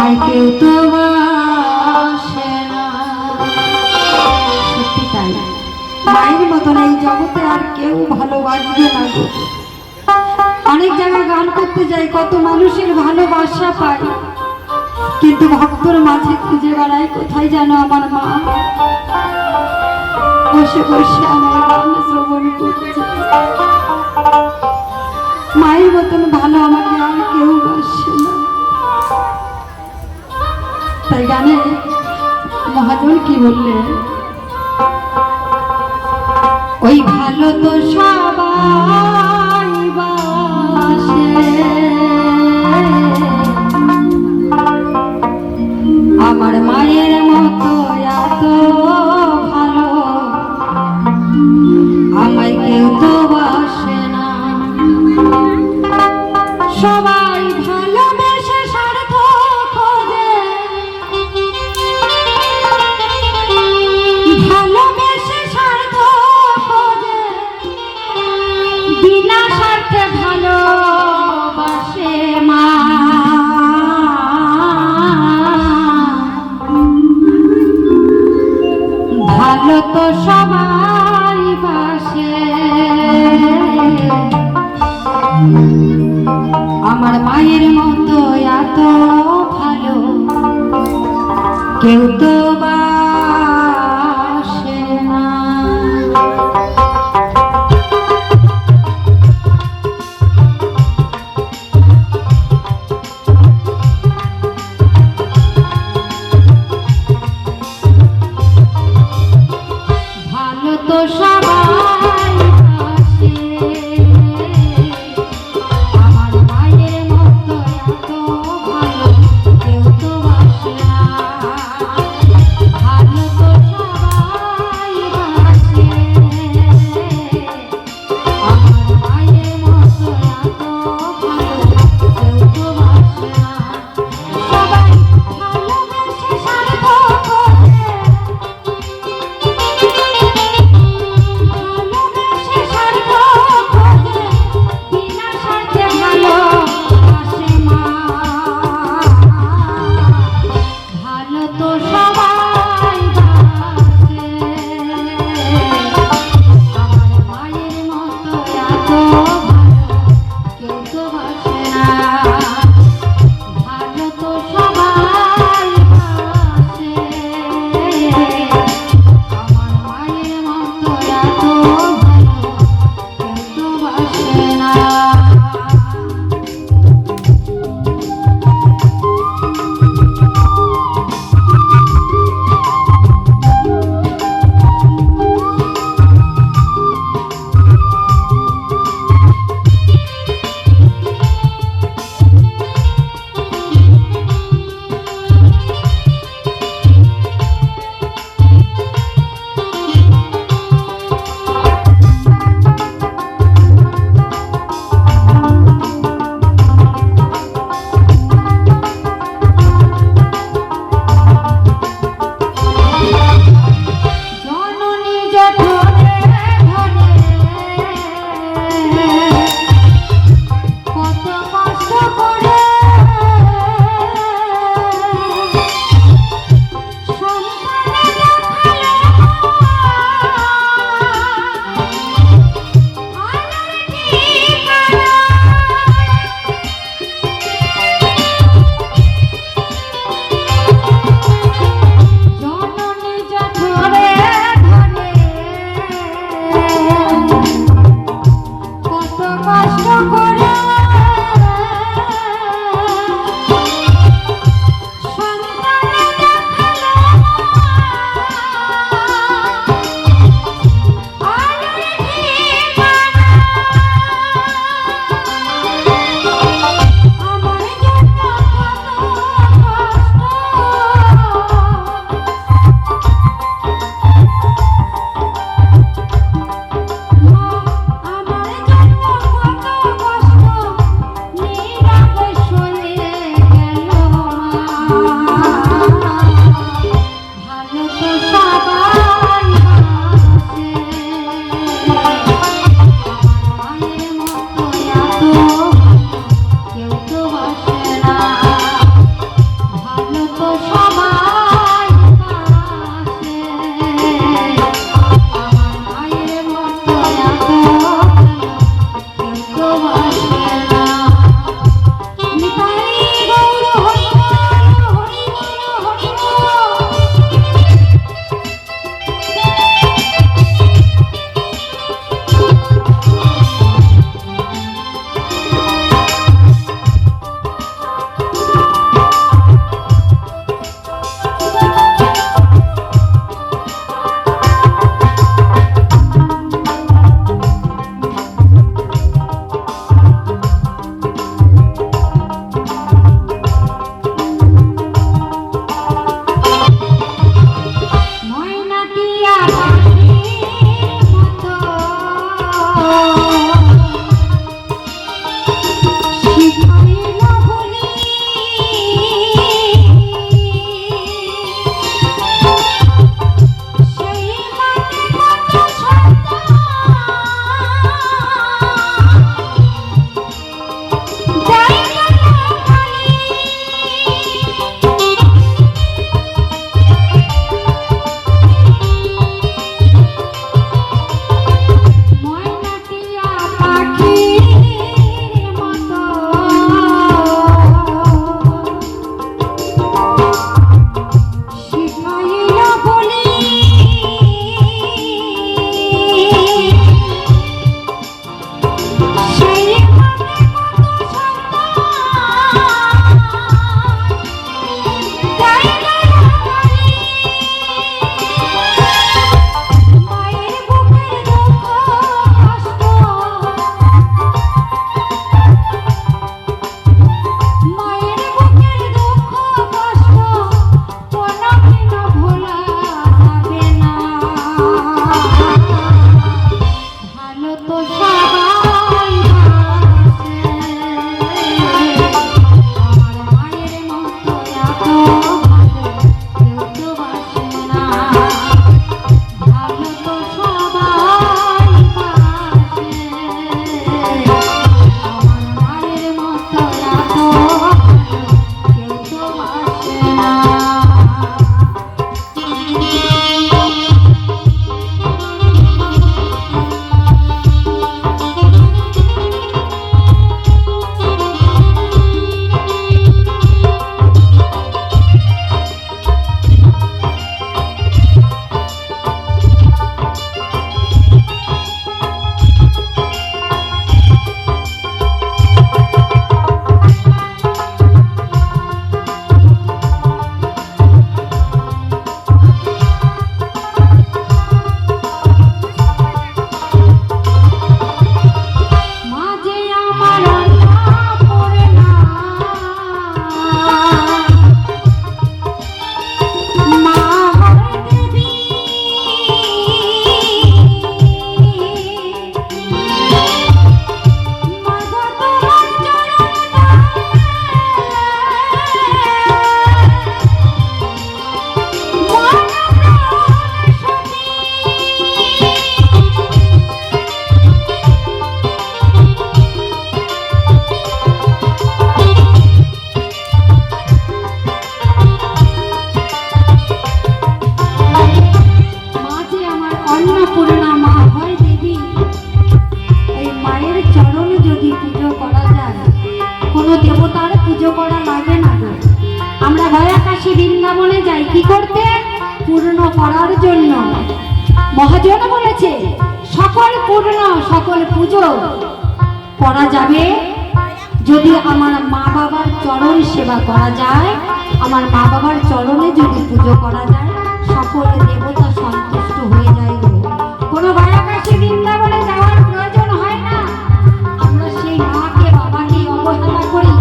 আমায় কেউ তো বাসে না। সত্যি তাই, মায়ের মতন এই জগতে আর কেউ ভালোবাসবে না গো। অনেক জায়গায় গান করতে যাই, কত মানুষের ভালোবাসা পাই, কিন্তু ভক্তর মাঝে খুঁজে বেড়াই কোথায় যেন আমার মা বসে বসে আমার গান শ্রবণ করছে। মায়ের মতন ভালো আমাকে আর কেউ বাসে না। তাই গানে মহাজন কি বললেন, ওই ভালো তো সবাই বাসে, আমার মায়ের মতো এত ভালো আমায় কেউ তো বাসে না। সবাই ভালোবেসে স্বার্থ খোঁজে, ভালোবেসে স্বার্থ খোঁজে, বিনা স্বার্থে ভালোবাসে মা। ভালো তো সবাই বাসে, আমার মায়ের মতো এত ভালো কেউ তো বাসে না। ভালো তো সবাই বাসে, আমার মায়ের মতো এত ভালো কেউ তো বাসে না। অন্নপূর্ণা মা হয় দেবী। এই মায়ের চরণ যদি পুজো করা যায়, কোনো দেবতার পুজো করা লাগে না গো। আমরা গয়া কাশী বৃন্দাবনে যাই কি করতে? পূর্ণ করার জন্য। মহাজন বলেছে সকল পূর্ণ সকল পুজো করা যাবে যদি আমার মা বাবার চরণ সেবা করা যায়, আমার মা বাবার চরণে যদি পুজো করা যায়, সকল দেবতা সন্তুষ্ট হয়ে যায় গো। কোনো গয়া কাশী বৃন্দাবনে যাওয়ার প্রয়োজন হয় না। আমরা সেই মাকে বাবাকে অবহেলা করি,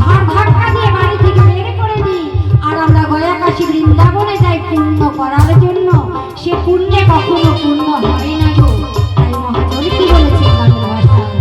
ধার ধাক্কা দিয়ে বাড়ি থেকে বের করে দিই, আর আমরা গয়া কাশী বৃন্দাবনে যাই পূর্ণ করার জন্য। সে পুণ্যে কখনো পূর্ণ হয় না গো। তাই মহাজন কি বলেছেন গানের ভাষায়?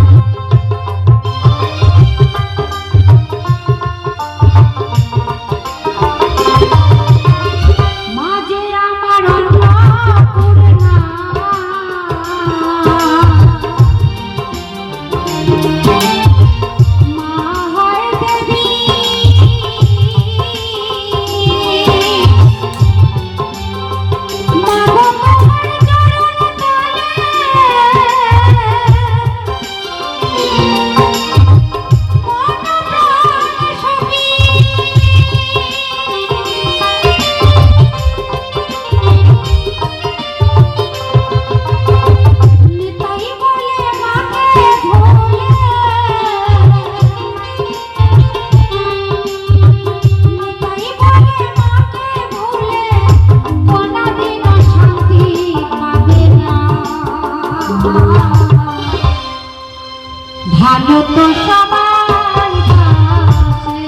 ভালো তো সবাই বাসে,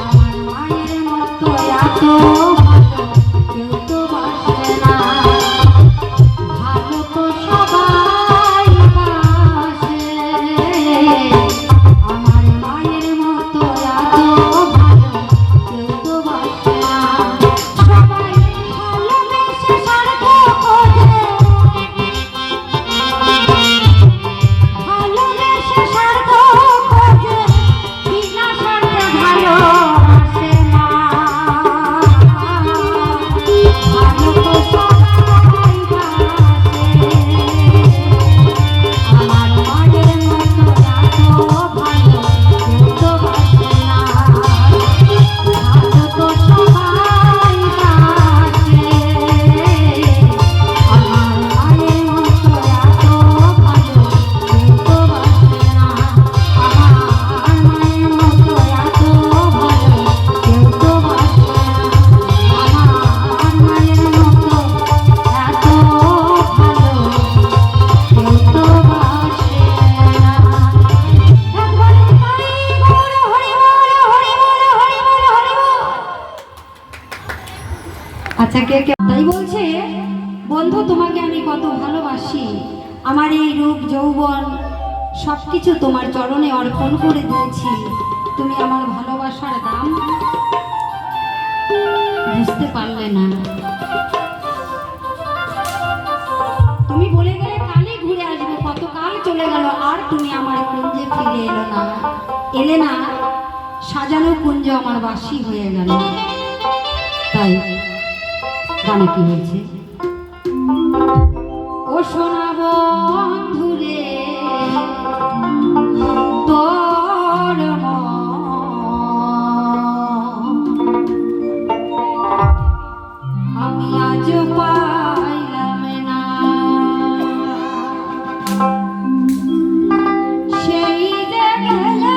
আমার মায়ের মতো এত ভালো কেউ তো বাসে না। ভালো তো সবাই বাসে, আমার মায়ের মতো এত ভালো কেউ তো বাসে না। সবাই ভালোবেসে স্বার্থ খোঁজে, আচ্ছা কে কে তাই বলছে বন্ধু তোমাকে আমি কত ভালোবাসি, আমার এই রূপ যৌবন সবকিছু তোমার চরণে অর্পণ করে দিয়েছি। তুমি আমার ভালোবাসার দাম বুঝতে পারলে না। তুমি বলে গেলে কালই ঘুরে আসবো, কত কাল চলে গেল আর তুমি আমার কুঞ্জে ফিরে এলে না। সাজানো কুঞ্জ আমার বাসি হয়ে গেল। তাই গানে কি হয়েছে? ও সোনা বন্ধুরে তোর আমি আজ পাইলাম না, সেই যে গেলে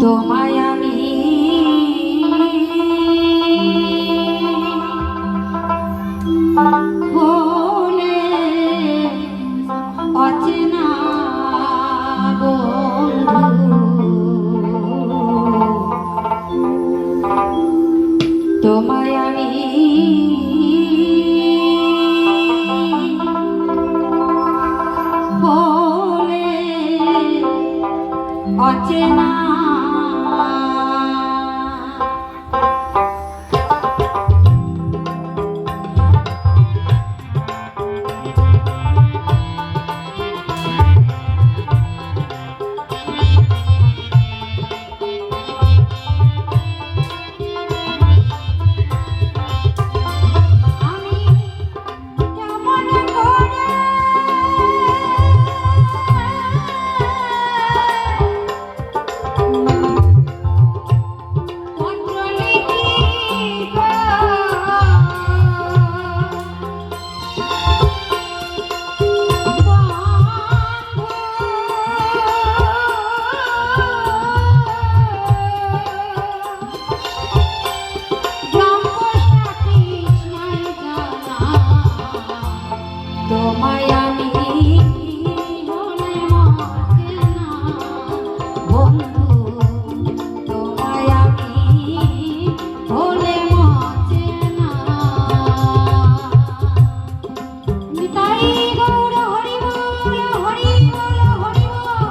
তোমায় আমি হলে অচেনা বন্ধু, তোমায় আমি হলে অচেনা তোমায় আমি হলে অচেনা বন্ধু, তোমায় আমি হলে অচেনা। নিতাই গৌর হরি বল, হরি বল, হরি বল।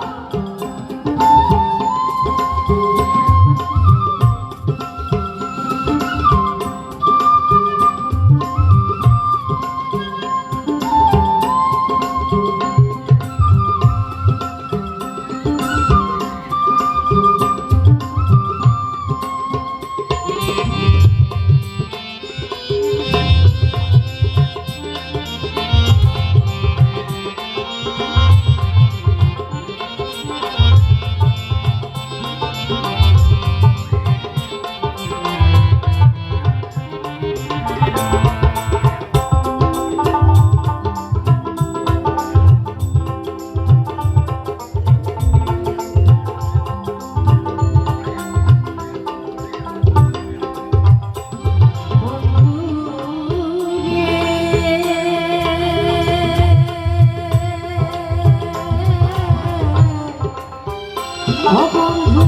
ও বন্ধু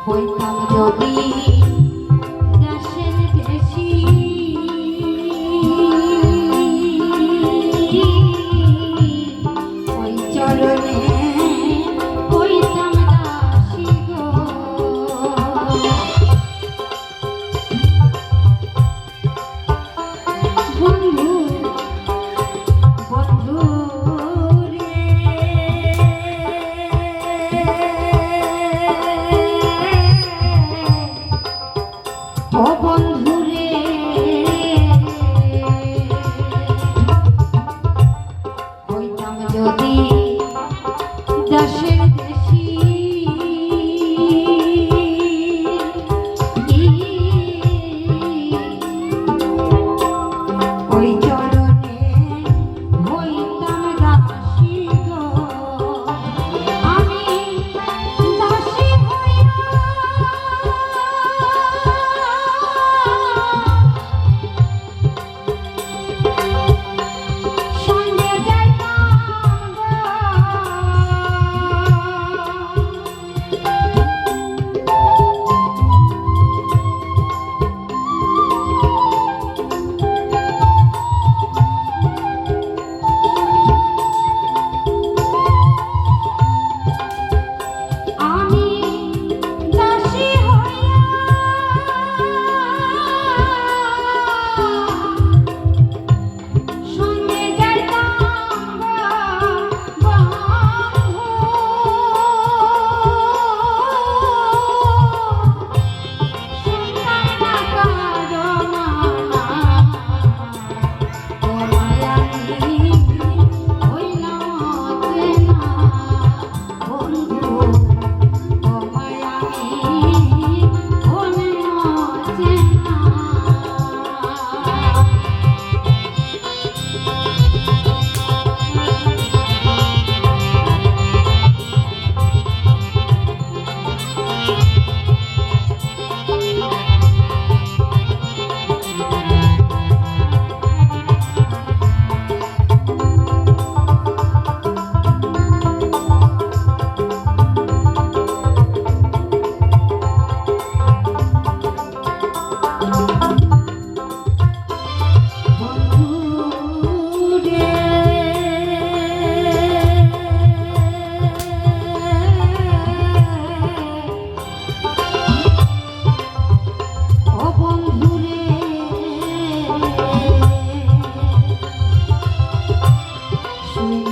হইতাম যদি দেশের দেশি, ওই চরণে হইতাম দাসী গো। বন্ধু বন্ধু রে, ও বন্ধু রে, হইতাম যদি দেশের দেশি, ওই চরণে হইতাম দাসী গো। আমি দাসী হইয়া সঙ্গে যাইতাম গো। শুনে